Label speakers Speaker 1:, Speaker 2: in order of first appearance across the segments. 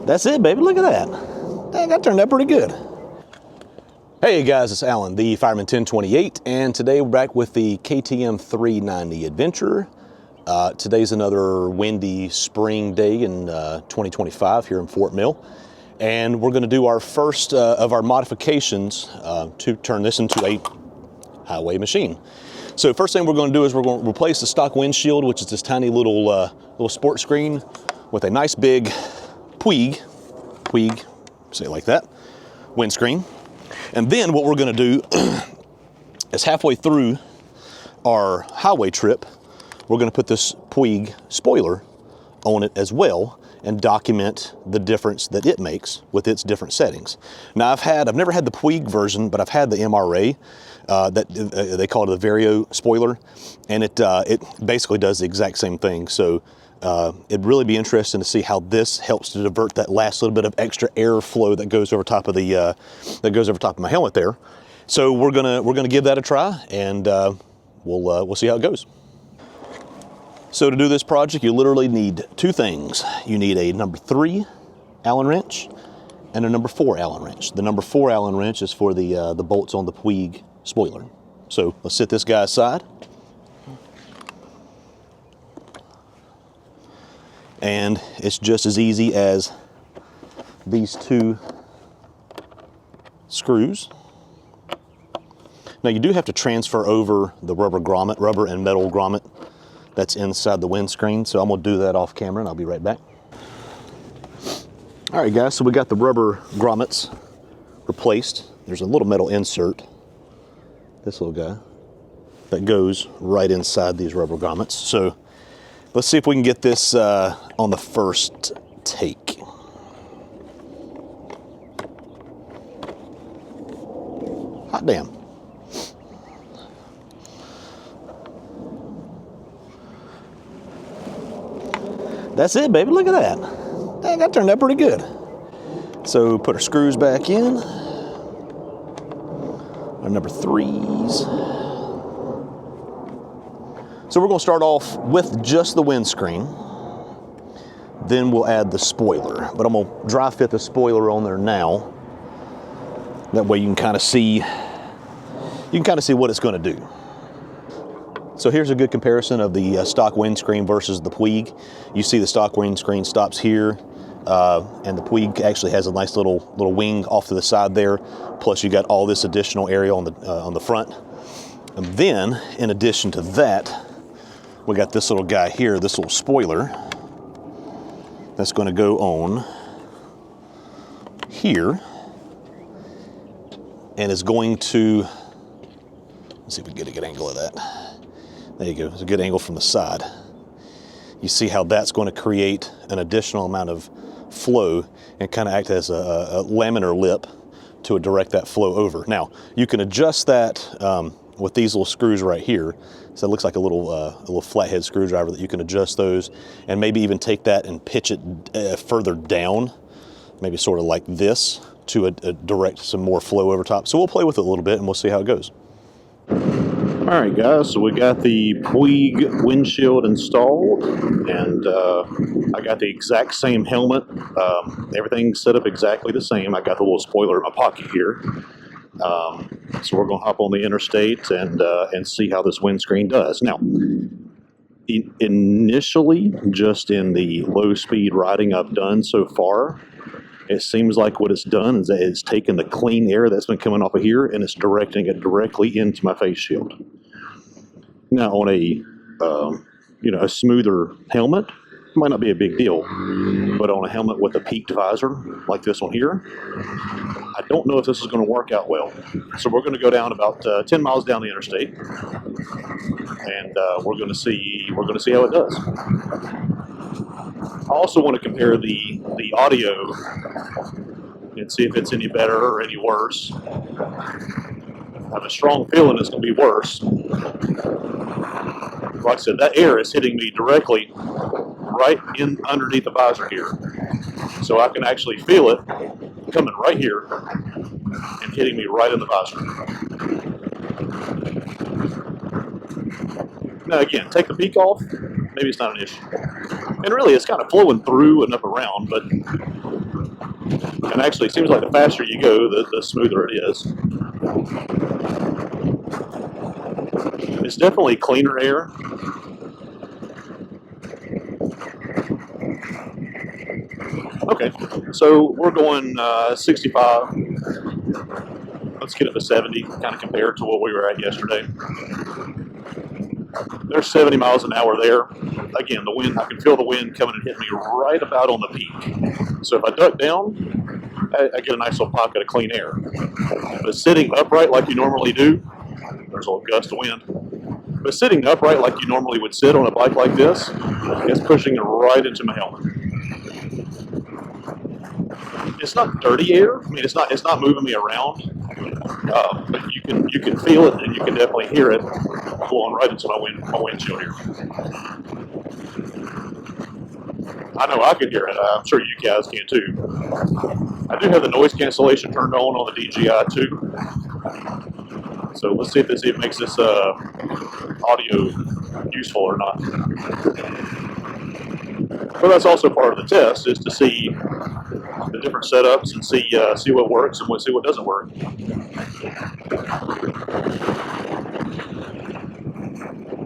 Speaker 1: That's it, baby. Look at that. Dang, that turned out pretty good. Hey guys, it's Alan, the Fireman 1028, and today we're back with the KTM 390 Adventure. Today's another windy spring day in 2025 here in Fort Mill, and we're going to do our first of our modifications to turn this into a highway machine. So first thing we're going to do is we're going to replace the stock windshield, which is this tiny little sport screen, with a nice big Puig, say it like that, windscreen. And then what we're going to do is halfway through our highway trip, we're going to put this Puig spoiler on it as well and document the difference that it makes with its different settings. Now I've never had the Puig version, but I've had the MRA, that they call it the Vario spoiler, and it basically does the exact same thing. So it'd really be interesting to see how this helps to divert that last little bit of extra airflow that goes over top of my helmet there. So we're gonna give that a try, and we'll see how it goes. So to do this project, you literally need two things. You need a number 3 Allen wrench and a number 4 Allen wrench. The number 4 Allen wrench is for the bolts on the Puig spoiler. So let's set this guy aside. And it's just as easy as these two screws. Now you do have to transfer over the rubber and metal grommet that's inside the windscreen, so I'm gonna do that off camera and I'll be right back. All right guys, so we got the rubber grommets replaced. There's a little metal insert, this little guy, that goes right inside these rubber grommets. So let's see if we can get this on the first take. Hot damn. That's it, baby. Look at that. Dang, that turned out pretty good. So put our screws back in. Our number 3s. So we're going to start off with just the windscreen. Then we'll add the spoiler. But I'm going to dry fit the spoiler on there now. That way you can kind of see what it's going to do. So here's a good comparison of the stock windscreen versus the Puig. You see the stock windscreen stops here, and the Puig actually has a nice little wing off to the side there. Plus you got all this additional area on the front. And then, in addition to that, we got this little guy here, this little spoiler, that's going to go on here, and is going to, let's see if we can get a good angle of that. There you go, it's a good angle from the side. You see how that's going to create an additional amount of flow and kind of act as a laminar lip to direct that flow over. Now, you can adjust that with these little screws right here. So it looks like a little flathead screwdriver that you can adjust those, and maybe even take that and pitch it further down, maybe sort of like this, to direct some more flow over top. So we'll play with it a little bit and we'll see how it goes. All right, guys, so we got the Puig windshield installed, and I got the exact same helmet. Everything's set up exactly the same. I got the little spoiler in my pocket here. So we're going to hop on the interstate and see how this windscreen does. Now, initially, just in the low-speed riding I've done so far, it seems like what it's done is that it's taken the clean air that's been coming off of here and it's directing it directly into my face shield. Now on a smoother helmet, it might not be a big deal, but on a helmet with a peaked visor like this one here, I don't know if this is going to work out well. So we're going to go down about 10 miles down the interstate, and we're going to see how it does. I also want to compare the audio and see if it's any better or any worse. I have a strong feeling it's going to be worse. Like I said, that air is hitting me directly right in underneath the visor here. So I can actually feel it coming right here and hitting me right in the visor. Now again, take the peak off, maybe it's not an issue. And really it's kind of flowing through and up around, but And actually, it seems like the faster you go, the smoother it is. It's definitely cleaner air. Okay, so we're going 65. Let's get it to 70, kind of compared to what we were at yesterday. There's 70 miles an hour there. Again, the wind, I can feel the wind coming and hitting me right about on the peak. So if I duck down, I get a nice little pocket of clean air. But sitting upright like you normally do, there's a little gust of wind. But sitting upright like you normally would sit on a bike like this, it's pushing it right into my helmet. It's not dirty air. I mean, it's not moving me around, but you can feel it and you can definitely hear it blowing right into my windshield here. I know I can hear it. I'm sure you guys can too. I do have the noise cancellation turned on the DJI too. So let's see if it makes this audio useful or not. But that's also part of the test, is to see the different setups and see what works and see what doesn't work.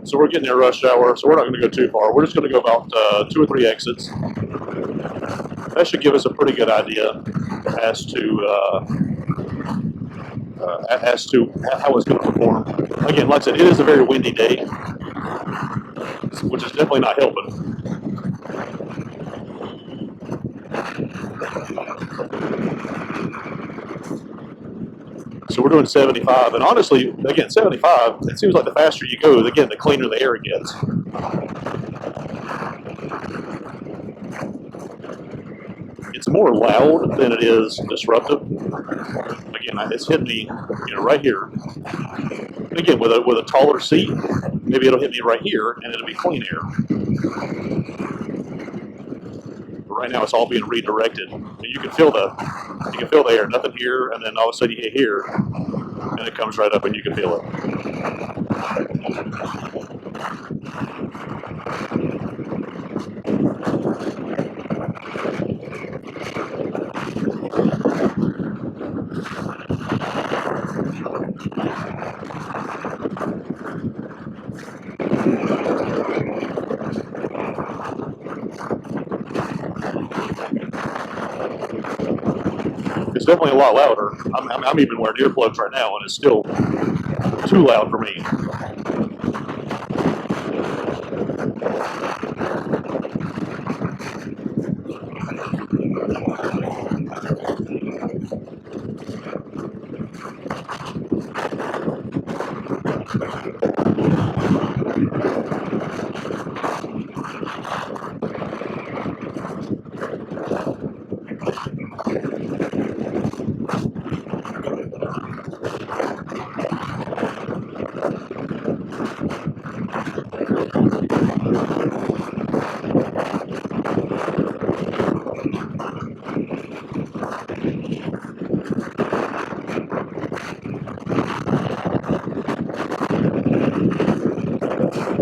Speaker 1: So we're getting near rush hour, so we're not going to go too far. We're just going to go about 2 or 3 exits. That should give us a pretty good idea as to how it's going to perform. Again, like I said, it is a very windy day, which is definitely not helping. So we're doing 75, and honestly, again, 75, it seems like the faster you go, again, the cleaner the air gets. It's more loud than it is disruptive. Again, it's hitting me, right here. And again, with a taller seat, maybe it'll hit me right here, and it'll be clean air. But right now, it's all being redirected. And you can feel the air. Nothing here, and then all of a sudden you hit here, and it comes right up, and you can feel it. It's definitely a lot louder. I'm even wearing earplugs right now, and it's still too loud for me.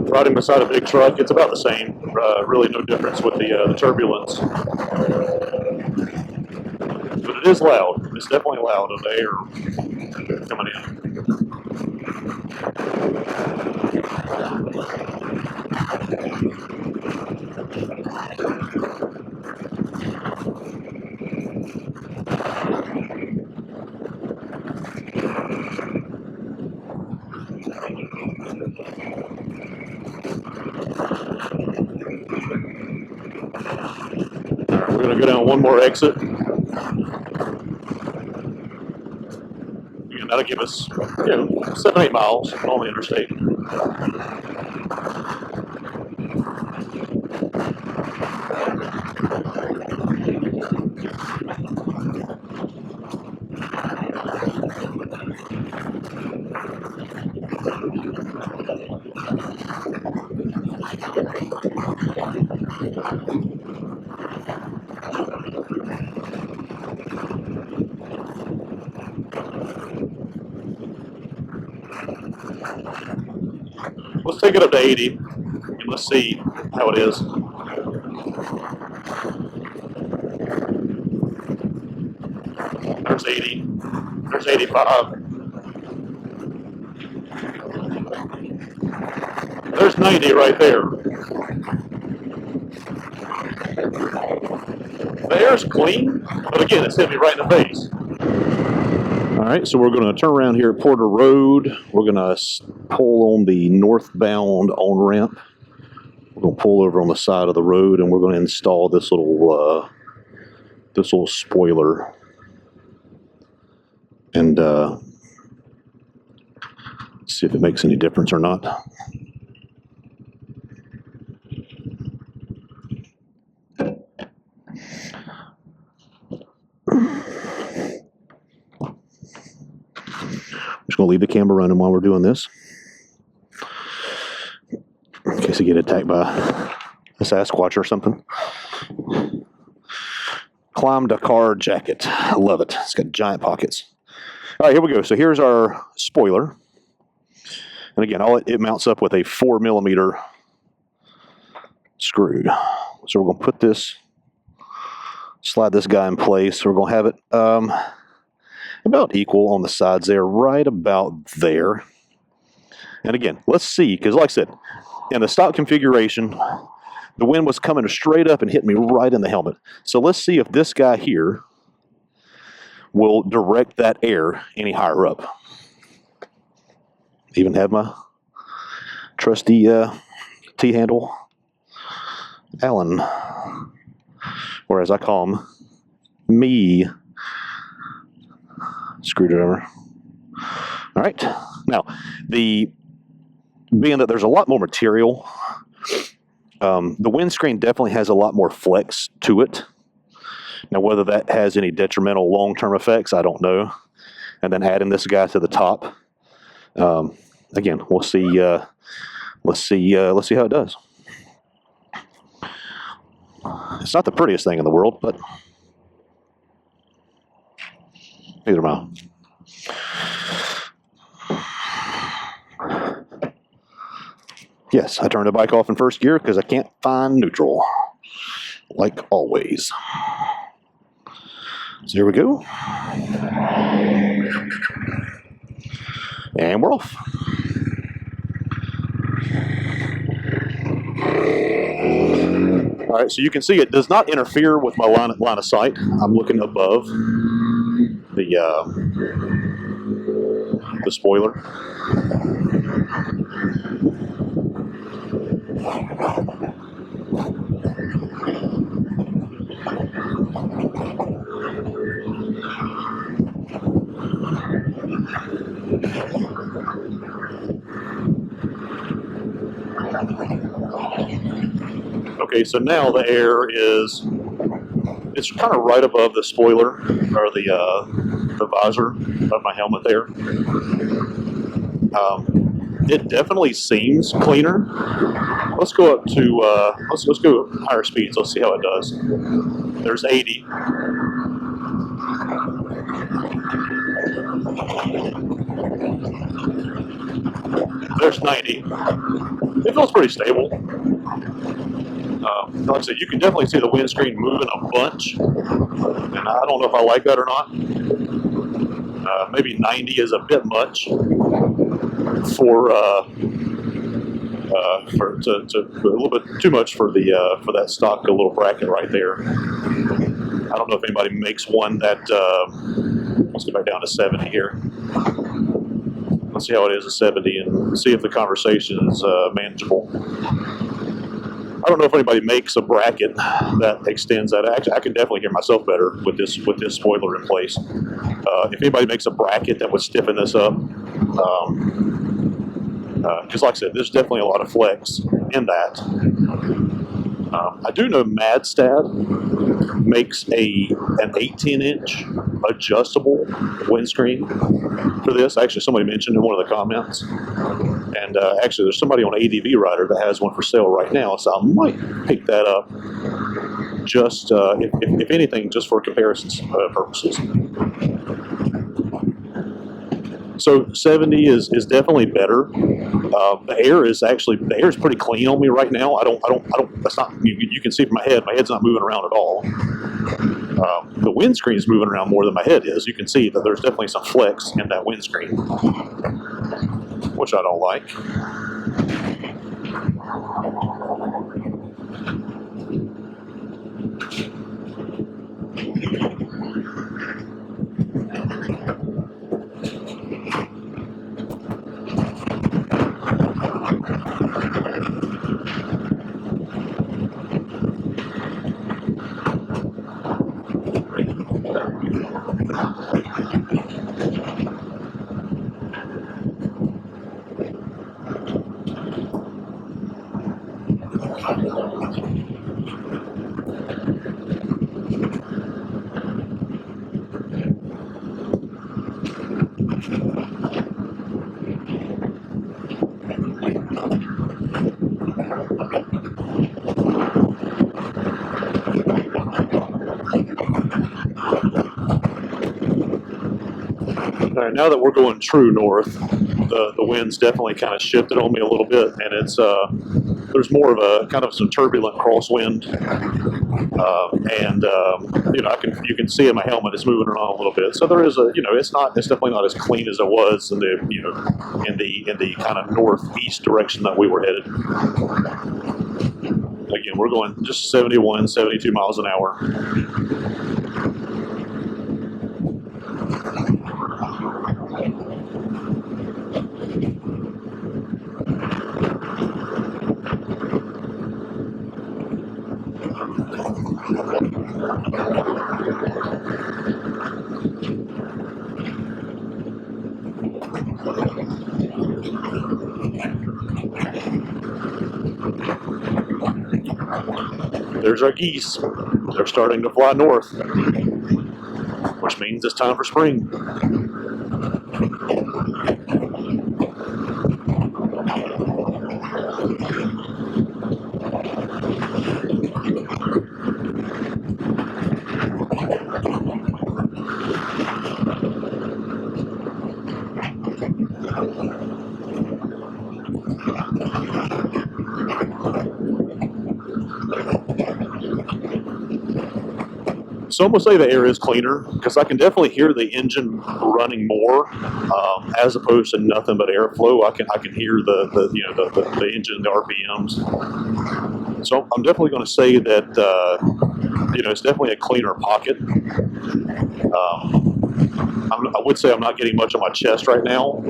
Speaker 1: Riding beside a big truck, it's about the same. Really no difference with the turbulence. But it is loud. It's definitely loud of the air coming in. We're going to go down one more exit. And that'll give us, 7-8 miles on the interstate. Let's take it up to 80, and let's see how it is. There's 80. There's 85. There's 90 right there. The air's clean, but again, it's hit me right in the face. All right, so we're going to turn around here at Porter Road. We're going to pull on the northbound on-ramp. We're going to pull over on the side of the road, and we're going to install this little spoiler. And see if it makes any difference or not. I'm just going to leave the camera running while we're doing this, in case I get attacked by a Sasquatch or something. Climbed a car jacket. I love it. It's got giant pockets. All right, here we go. So here's our spoiler. And again, it mounts up with a 4mm screw. So we're going to put this, slide this guy in place. We're going to have it about equal on the sides there, right about there. And again, let's see, because like I said, in the stock configuration, the wind was coming straight up and hit me right in the helmet. So let's see if this guy here will direct that air any higher up. Even have my trusty T-handle Allen, or as I call him, me screwdriver. All right, now being that there's a lot more material, the windscreen definitely has a lot more flex to it. Now, whether that has any detrimental long-term effects, I don't know. And then adding this guy to the top, again, we'll see. Let's see how it does. It's not the prettiest thing in the world, but neither am I. Yes, I turned the bike off in first gear because I can't find neutral, like always. So here we go. And we're off. All right, so you can see it does not interfere with my line of sight. I'm looking above the spoiler. Okay, so now the air it's kind of right above the spoiler, or the visor of my helmet there. It definitely seems cleaner. Let's go up to let's go higher speeds. Let's see how it does. There's 80. There's 90. It feels pretty stable. Like I said, you can definitely see the windscreen moving a bunch, and I don't know if I like that or not. Maybe 90 is a bit much for a little bit too much for that stock little bracket right there. I don't know if anybody makes one that. Let's go back down to 70 here. Let's see how it is at 70 and see if the conversation is manageable. I don't know if anybody makes a bracket that extends that. Actually, I can definitely hear myself better with this spoiler in place. If anybody makes a bracket that would stiffen this up, because like I said, there's definitely a lot of flex in that. I do know Madstad makes an 18-inch adjustable windscreen for this. Actually, somebody mentioned in one of the comments. And actually, there's somebody on ADV Rider that has one for sale right now, so I might pick that up just, if anything, just for comparison purposes.
Speaker 2: So 70 is definitely better. The air is pretty clean on me right now. I don't. That's not. You can see from my head. My head's not moving around at all. The windscreen is moving around more than my head is. You can see that there's definitely some flex in that windscreen, which I don't like. All right, now that we're going true north, the wind's definitely kind of shifted on me a little bit, and it's there's more of a kind of some turbulent crosswind, and you can see in my helmet it's moving around a little bit. So there is it's definitely not as clean as it was in the kind of northeast direction that we were headed. Again, we're going just 71, 72 miles an hour. There's our geese. They're starting to fly north, which means it's time for spring. So I'm gonna say the air is cleaner because I can definitely hear the engine running more, as opposed to nothing but airflow. I can hear the engine, the RPMs. So I'm definitely going to say that it's definitely a cleaner pocket. I would say I'm not getting much on my chest right now,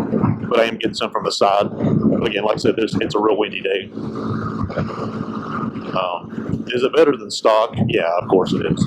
Speaker 2: but I am getting some from the side. But again, like I said, it's a real windy day. Is it better than stock? Yeah, of course it is.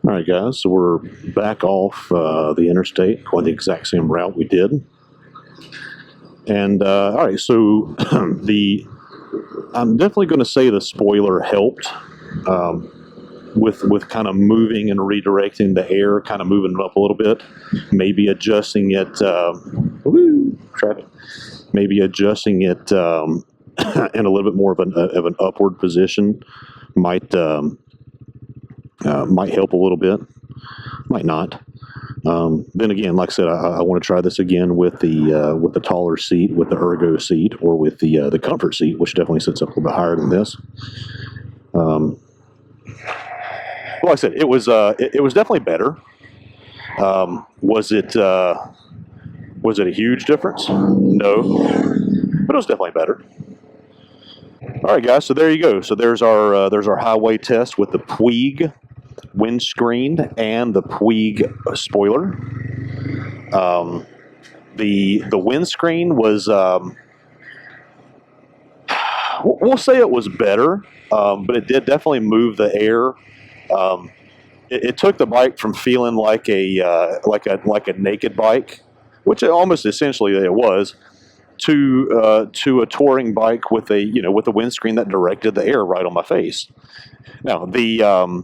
Speaker 2: All right, guys, so we're back off the interstate, going the exact same route we did. And all right, so the I'm definitely going to say the spoiler helped with kind of moving and redirecting the air, kind of moving it up a little bit, maybe adjusting it. Traffic. Maybe adjusting it in a little bit more of an upward position might help a little bit. Might not. Then again, like I said, I want to try this again with the taller seat, with the ergo seat, or with the comfort seat, which definitely sits up a little bit higher than this. Well, like I said, it was definitely better. Was it a huge difference? No, but it was definitely better. All right, guys. So there you go. So there's our highway test with the Puig windscreen and the Puig spoiler. The windscreen was, we'll say it was better, but it did definitely move the air. It took the bike from feeling like a naked bike, which it almost essentially it was, to a touring bike with a windscreen that directed the air right on my face. Now the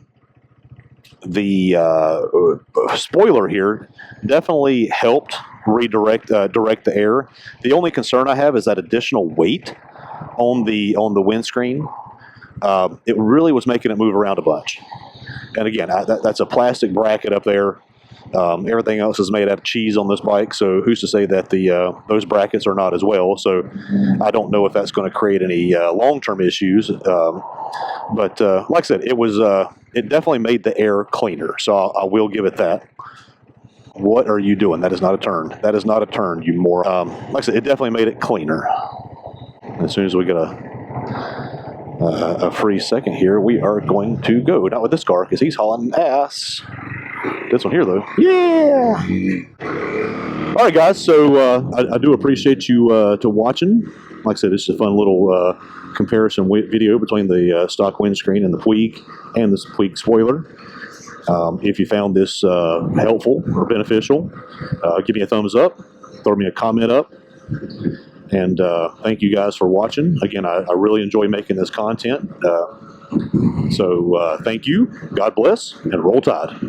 Speaker 2: spoiler here definitely helped direct the air. The only concern I have is that additional weight on the windscreen. It really was making it move around a bunch. And again, that's a plastic bracket up there. Everything else is made out of cheese on this bike, so who's to say that those brackets are not as well? So I don't know if that's going to create any long-term issues. But like I said, it definitely made the air cleaner, so I will give it that. What are you doing? That is not a turn. That is not a turn, you moron. Like I said, it definitely made it cleaner. As soon as we get a free second here, we are going to go. Not with this car, because he's hauling ass. This one here, though. Yeah! All right, guys, so I do appreciate you watching. Like I said, this is a fun little comparison video between the stock windscreen and the Puig and this Puig spoiler. If you found this helpful or beneficial, give me a thumbs up, throw me a comment up, and thank you guys for watching. Again, I really enjoy making this content. So thank you, God bless, and roll tide.